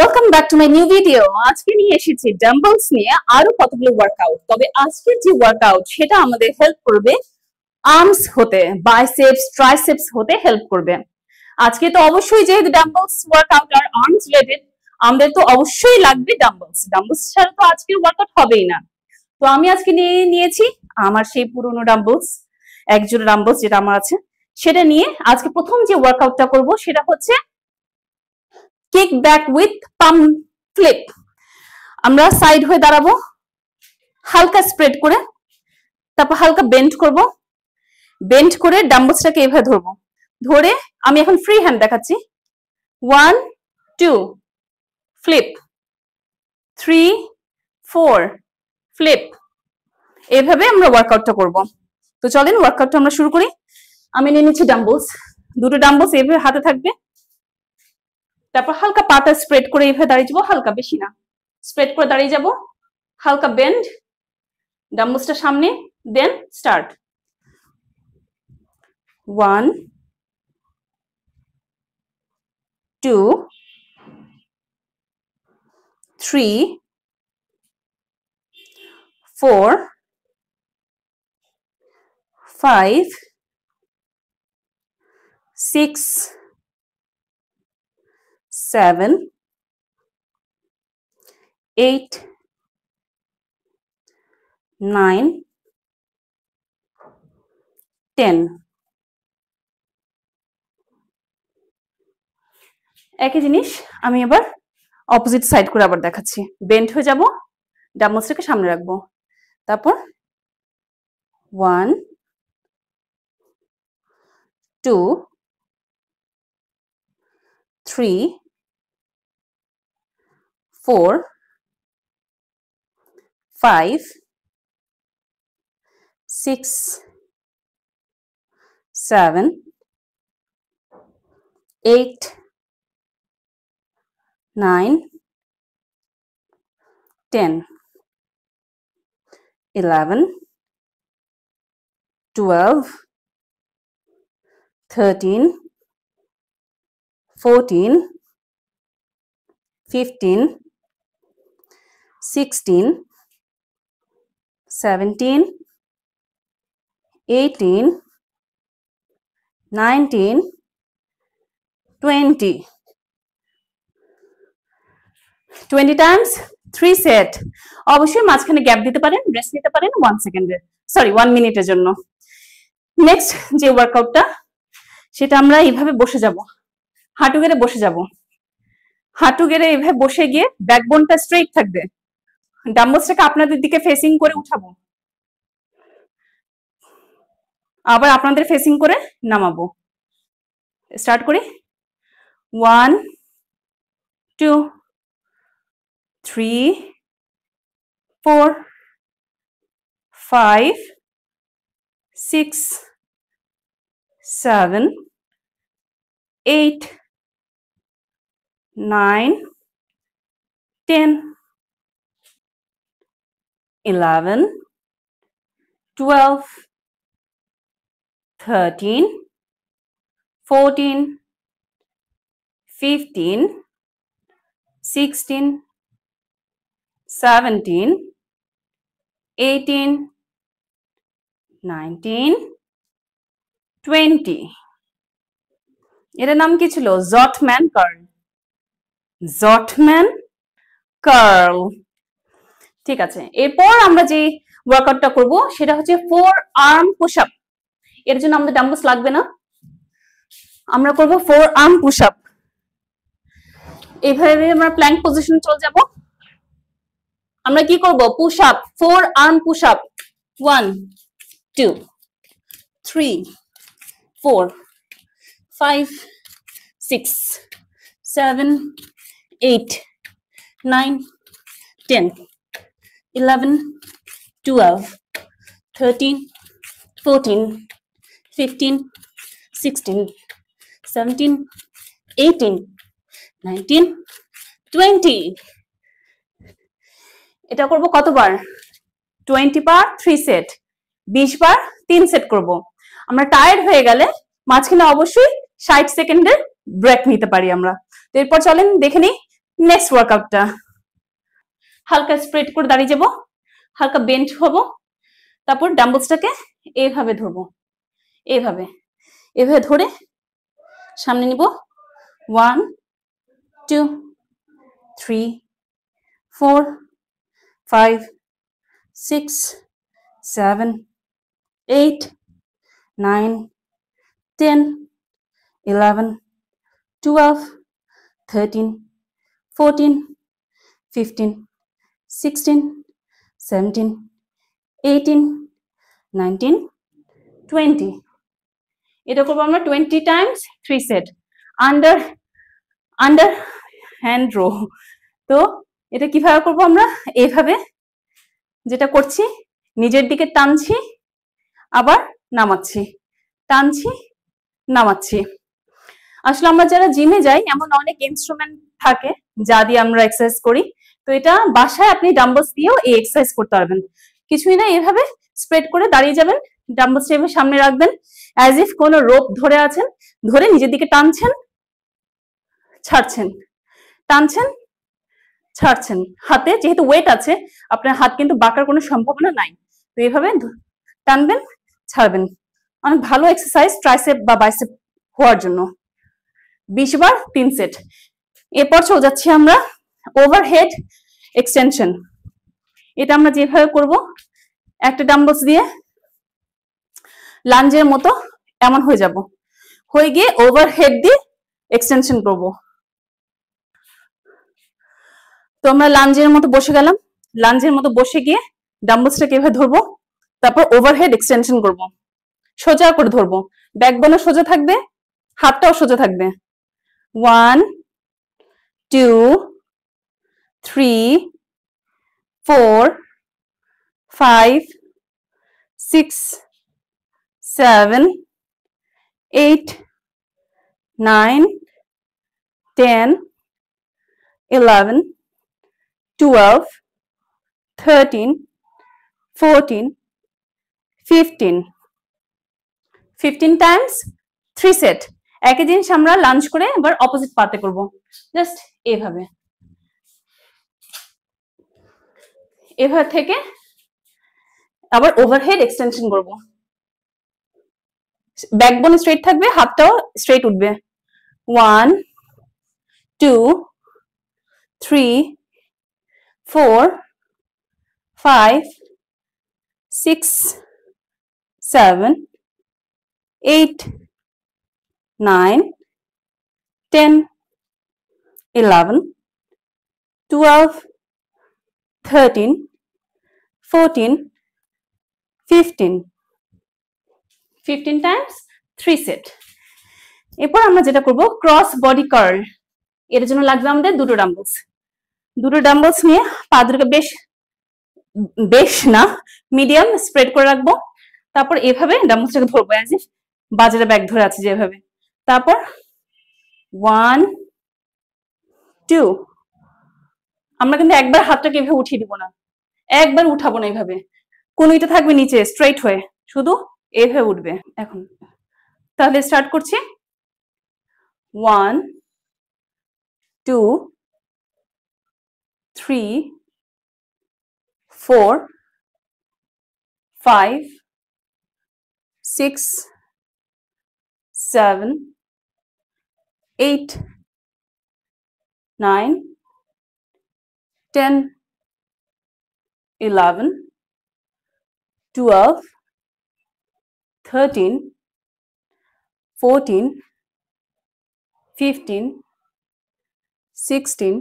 Welcome back to my new video. আজকে নিয়ে এসেছি ডাম্বলস নিয়ে আরো কতগুলো ওয়ার্কআউট। তবে আজকের যে ওয়ার্কআউট সেটা আমাদের হেল্প করবে আর্মস হতে, বাইসেপস, ট্রাইসেপস হতে হেল্প করবে। আজকে তো অবশ্যই যেহেতু ডাম্বলস ওয়ার্কআউট আর আর্মস রিলেটেড, আমাদের তো অবশ্যই লাগবে ডাম্বলস। ডাম্বলস ছাড়া তো আজকের ওয়ার্কআউট হবেই না। তো আমি আজকে নিয়েছি আমার সেই পুরনো ডাম্বলস, একজোড়া ডাম্বলস যেটা আমার আছে, সেটা নিয়ে আজকে প্রথম যে ওয়ার্কআউটটা করব সেটা হচ্ছে kick back with palm flip. আমরা সাইড হয়ে দাঁড়াবো, হালকা স্প্রেড করে, তারপর হালকা বেন্ড করব, বেন্ড করে ডাম্বলসটাকে এভাবে ধরবো। ধরে আমি এখন ফ্রি হ্যান্ড দেখাচ্ছি। 1 2 ফ্লিপ, 3 4 ফ্লিপ। এভাবে আমরা ওয়ার্কআউটটা করব। তো চলেন ওয়ার্কআউটটা আমরা শুরু করি। আমি নিয়ে নিচ্ছি ডাম্বলস, দুটো ডাম্বলস এভাবে হাতে থাকবে। তারপর হালকা পাটা স্প্রেড করে এভাবে দাঁড়িয়ে যাবো, হালকা, বেশি না, স্প্রেড করে দাঁড়িয়ে যাব, হালকা বেন্ড, ডাম্বলসটা সামনে, দেন স্টার্ট। 1 2 3 4 5 6 7 8 9 10। একই জিনিস আমি এবার অপোজিট সাইড করে আবার দেখাচ্ছি। বেন্ড হয়ে যাব, ডাম্বলসটাকে সামনে রাখবো, তারপর 1 2 3 4 5 6 7 8 9 10 11 12 13 14 15 16 17 18 19 20 টাইমস 3 সেট। অবশ্যই মাঝখানে গ্যাপ দিতে পারেন, রেস্ট নিতে পারেন 1 মিনিটের জন্য। নেক্সট যে ওয়ার্কআউটটা সেটা আমরা এইভাবে বসে যাব, হাঁটু গেড়ে বসে যাব। হাঁটু গেড়ে এইভাবে বসে গিয়ে ব্যাকবোনটা স্ট্রেইট থাকবে, ডাম্বলসটাকে আপনাদের দিকে ফেসিং করে উঠাবো, আবার আপনাদের ফেসিং করে নামাবো। স্টার্ট করি। 1 2 3 4 5 6 7 8 9 10 11 12 13 14 15 16 17 18 19 20। এটার নাম কি ছিল? জটম্যান কার্ল। জটম্যান কার্ল। ঠিক আছে, এরপর আমরা যে ওয়ার্কআউটটা করব সেটা হচ্ছে 4 আর্ম পুশ আপ। এর জন্য আমাদের ডাম্বলস লাগবে না, আমরা করব 4 আর্ম পুশ আপ। এইভাবে আমরা প্ল্যাঙ্ক পজিশনে চলে যাব। আমরা কি করব? Push up, 4 arm push up. 1 2 3 4 5 6 7 8 9 10 11 12 13 14 15 16 17 18 19 20। এটা করব কতবার? 20 বার 3 সেট, 20 বার 3 সেট করব। আমরা টায়ার্ড হয়ে গেলে মাঝখানে অবশ্যই 60 সেকেন্ডের ব্রেক নিতে পারি আমরা। তো এরপর চলেন দেখে নিই নেক্সট ওয়ার্কআউটটা হালকা স্প্রেড করে দাঁড়িয়ে যাব, হালকা বেন্ড হব, তারপর ডাম্বলসটাকে এইভাবে ধরবো, এইভাবে এভাবে ধরে সামনে নিব। 1 2 3 4 5 6 7 8 9 10 11 12 13 14 15 16 17 18 19 20। এটা করবো আমরা 20 times 3 set under under hand row. তো এটা কিভাবে করবো আমরা? এইভাবে যেটা করছি, নিজের দিকে টানছি আবার নামাচ্ছি, টানছি নামাচ্ছি। আসলে আমরা যারা জিমে যাই এমন অনেক ইনস্ট্রুমেন্ট থাকে যা দিয়ে আমরা এক্সারসাইজ করি। তো এটা বাসায় আপনি ডাম্বলস দিয়েও এই এক্সারসাইজ করতে পারবেন। কিছুই না, এভাবে স্প্রেড করে দাঁড়িয়ে যাবেন, ডাম্বলস এভাবে সামনে রাখবেন, অ্যাজ ইফ কোনো রোপ ধরে আছেন, ধরে নিজের দিকে টানছেন ছাড়ছেন, টানছেন ছাড়ছেন। হাতে যেহেতু ওয়েট আছে, আপনার হাত কিন্তু বাঁকার কোনো সম্ভাবনা নাই। তো এইভাবে টানবেন ছাড়বেন। অনেক ভালো এক্সারসাইজ ট্রাইসেপ বা বাইসেপ হওয়ার জন্য। 20 বার 3 সেট। এরপর চলে যাচ্ছি আমরা ওভারহেড এক্সটেনশন। এটা আমরা যেভাবে করব, একটা ডাম্বলস দিয়ে লাঞ্জের মতো এমন হয়ে যাব, হয়ে গিয়ে ওভারহেড দিয়ে এক্সটেনশন করব। তো আমরা লাঞ্জের মতো বসে গেলাম, লাঞ্জের মতো বসে গিয়ে ডাম্বলসটাকে এভাবে ধরবো, তারপর ওভারহেড এক্সটেনশন করব। সোজা করে ধরবো, ব্যাকবোনও সোজা থাকবে, হাতটাও সোজা থাকবে। 1 2 3 4 5 6 7 8 9 10 11 12 13 14 15 15 টাইমস 3 সেট। একই জিনিস আমরা লাঞ্জ করে এবার অপোজিট পাতে করব, জাস্ট এভাবে, এভাবে থেকে আবার ওভারহেড এক্সটেনশন করব। ব্যাকবোন স্ট্রেট থাকবে, হাতটাও স্ট্রেট উঠবে। 1 2 3 4 5 6 7 8 9 10 11 12 13 14 15 15 টাইমস 3 সেট। এরপর আমরা যেটা করব ক্রস বডি কার্ল। এর জন্য লাগবে আমাদের দুটো ডাম্বলস। দুটো ডাম্বলস নিয়ে পা দুটোকে বেশ বেশ না মিডিয়াম স্প্রেড করে রাখবো, তারপর এভাবে ডাম্বলসটাকে ধরবো অ্যাজ ইফ বাজারে ব্যাগ ধরে আছে যেভাবে। তারপর 1 2, আমরা কিন্তু একবার হাতটাকে এভাবে উঠিয়ে দিব না, একবার উঠাবো না, এইভাবে কোনটা থাকবে নিচে স্ট্রেট হয়ে, শুধু এইভাবে উঠবে। এখন তাহলে স্টার্ট করছি। 1 2 3 4 5 6 7 8 9 10 11 12 13 14 15 16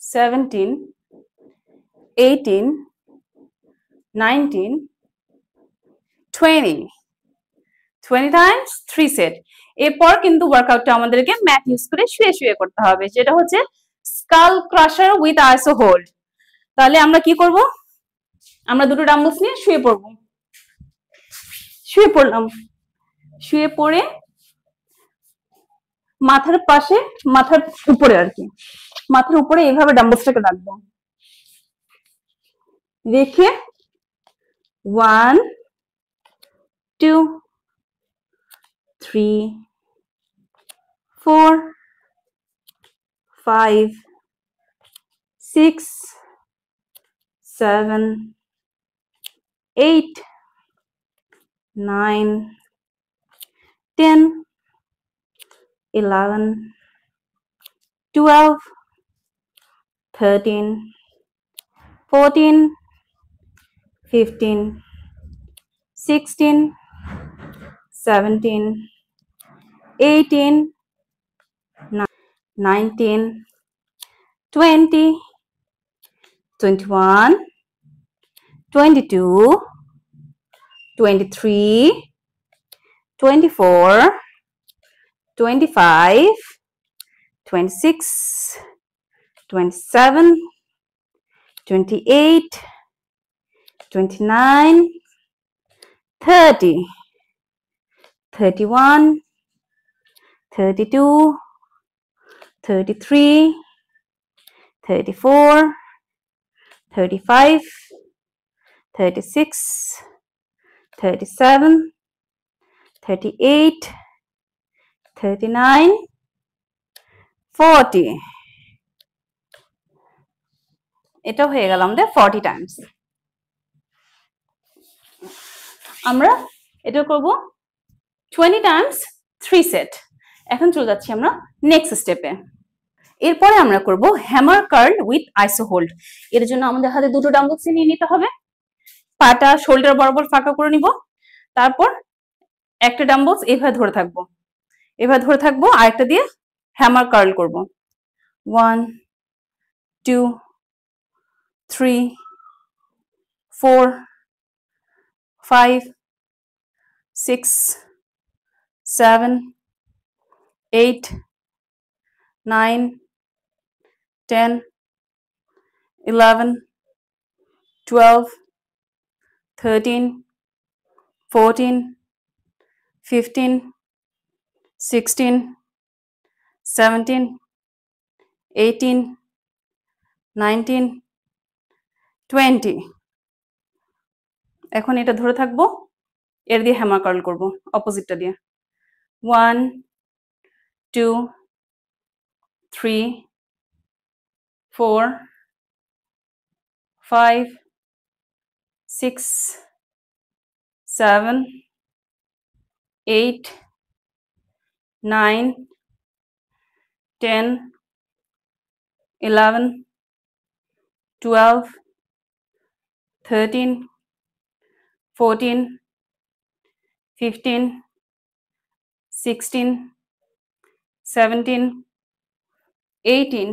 17 18 19 20 20 টাইমস 3 সেট। এরপর কিন্তু ওয়ার্কআউটটা আমাদেরকে ম্যাট ইউজ করে শুয়ে শুয়ে করতে হবে, যেটা হচ্ছে স্কাল ক্রাশার উইথ আইসো হোল্ড। তাহলে আমরা কি করব, আমরা দুটো ডাম্বলস নিয়ে শুয়ে পড়বো, শুয়ে পড়লাম, শুয়ে পড়ে মাথার পাশে, মাথার উপরে আর কি, মাথার উপরে এইভাবে ডাম্বলসটাকে রাখবো, রেখে 1 2 3 4 5, 6, 7, 8, 9, 10, 11, 12, 13, 14, 15, 16, 17, 18, 19, 20, 21, 22, 23, 24, 25, 26, 27, 28, 29, 30, 31, 32, 33, 34, 35, 36, 37, 38, 39, 40. এটা হয়ে গেল আমাদের 40 টাইমস। আমরা এটা করব 20 টাইমস 3 সেট। এখন চলে যাচ্ছি আমরা নেক্সট স্টেপে। এরপরে আমরা করব হ্যামার কার্ল উইথ আইসো হোল্ড। এর জন্য আমাদের হাতে দুটো ডাম্বলস নিয়ে নিতে হবে, পাটা শোল্ডার বরাবর ফাঁকা করে নিব, তারপর একটা ডাম্বলস এভাবে ধরে থাকবো, এভাবে ধরে থাকবো, আরেকটা দিয়ে হ্যামার কার্ল করব। 1, 2, 3, 4, 5, 6, 7, 8, 9, 10, 11, 12, 13, 14, 15, 16, 17, 18, 19, 20। এখন এটা ধরে থাকবো, এর দিয়ে হ্যামার কার্ল করব অপোজিটটা দিয়ে। 1, 2, 3, 4, 5, 6, 7, 8, 9, 10, 11, 12, 13, 14, 15, 16, 17, 18,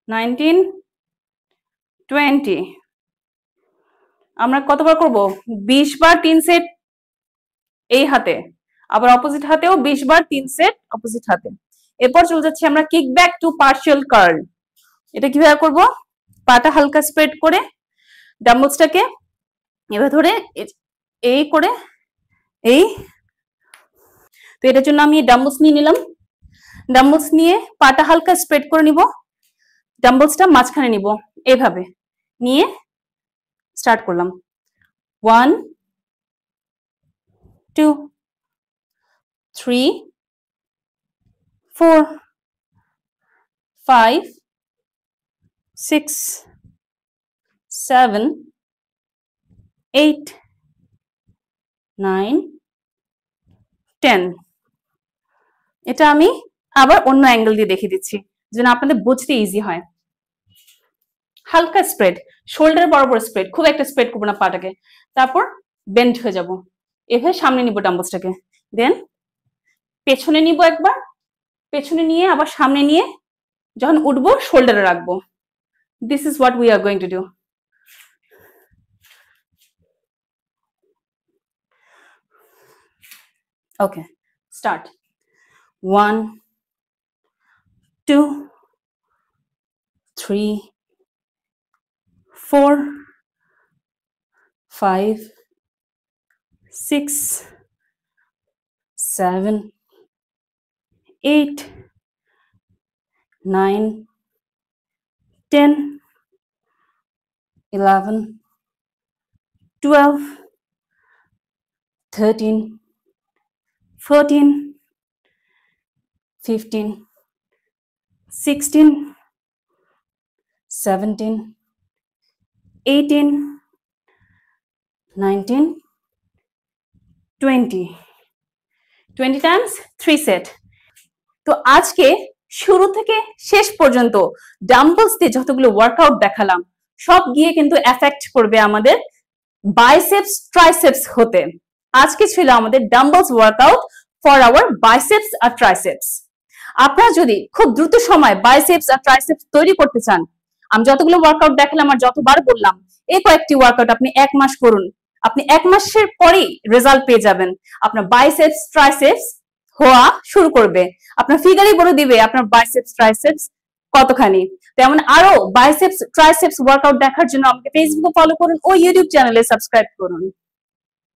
19, 20। আমরা কতবার করব? 20 বার 3 সেট এই হাতে, আবার অপোজিট হাতেও 20 বার 3 সেট অপোজিট হাতে। এরপর চলে যাচ্ছি আমরা kick back to partial curl. এটা কিভাবে করব? পাটা হালকা স্প্রেড করে ডাম্বলসটাকে এভাবে ধরে এই করে এই, তো এটার জন্য আমি ডাম্বলস নিয়ে নিলাম, ডাম্বলস নিয়ে পাটা হালকা স্প্রেড করে নিব, ডাম্বলসটা মাঝখানে নিব, এইভাবে নিয়ে স্টার্ট করলাম। 1, 2, 3, 4, 5, 6, 7, 8, 9, 10। এটা আমি আবার অন্য অ্যাঙ্গেল দিয়ে দেখিয়ে দিচ্ছি যেন আপনাদের বুঝতে ইজি হয়। হালকা স্প্রেড, শোল্ডার বরাবর স্প্রেড, খুব একটা স্প্রেড করবো না পাটাকে, তারপর বেন্ড হয়ে যাব, এভাবে সামনে নিব ডাম্বলসটাকে, দেন পেছনে নিব একবার, পেছনে নিয়ে আবার সামনে নিয়ে যখন উঠবো শোল্ডারে রাখবো। This is what we are going to do. Okay, start. 1, 2, 3, 4, 5, 6, 7, 8, 9, 10, 11, 12, 13, 14, 15, 16, 17, 18, 19, 20 times 3 set. তো আজকে শুরু থেকে শেষ পর্যন্ত ডাম্বলস দিয়ে যতগুলো ওয়ার্কআউট দেখালাম সব গিয়ে কিন্তু এফেক্ট করবে আমাদের বাইসেপস ট্রাইসেপস হতে। আজকে ছিল আমাদের dumbbells workout for our biceps আর ট্রাইসেপস। আপনারা যদি খুব দ্রুত সময় বাইসেপস আর ট্রাইসেপস তৈরি করতে চান, আমি যতগুলো ওয়ার্কআউট দেখালাম আর যতবার বললাম এই কয়েকটি ওয়ার্কআউট আপনি 1 মাস করুন, আপনি 1 মাসের পরেই রেজাল্ট পেয়ে যাবেন। আপনার বাইসেপস ট্রাইসেপস হওয়া শুরু করবে, আপনার ফিগারই বলে দিবে আপনার বাইসেপস ট্রাইসেপস কতখানি। তেমন আরো বাইসেপস ট্রাইসেপস ওয়ার্কআউট দেখার জন্য আমাকে ফেসবুকে ফলো করুন ও ইউটিউব চ্যানেলে সাবস্ক্রাইব করুন।